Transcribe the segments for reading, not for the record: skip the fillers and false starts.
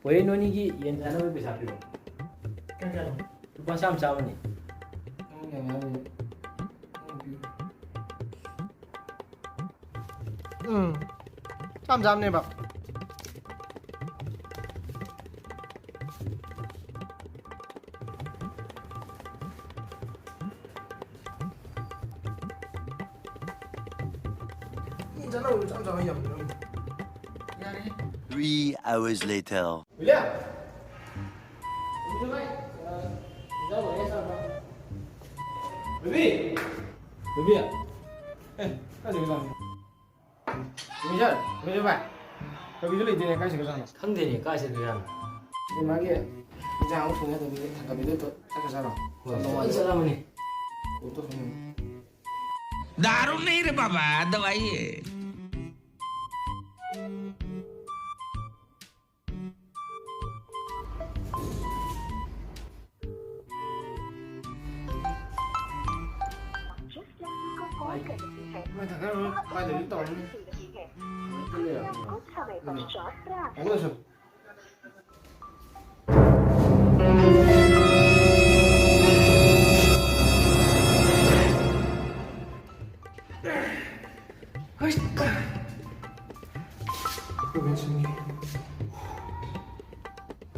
Poireihanba noni ki yen sana be pesa piro. Lupa sam ni. Sam ne bak. Sam 3 hours later. William. Baby. Baby ya. Kasih ke sana. Misal, coba. Baby dulu ini kasih ke sana. Khande ni kasih ke sana. Ini magi. Jangan punya tapi itu tak ke sana. Mau salam ni. Untuk ini. दारू नहीं रे बाबा दवाई है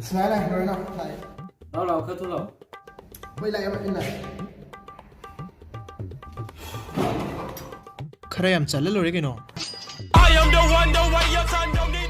Smile này, rồi nào, lại. Lâu khơi thu lâu. Quay lại em ạ, in này. Khare am challa lore ke no. I am the one, the way your son don't need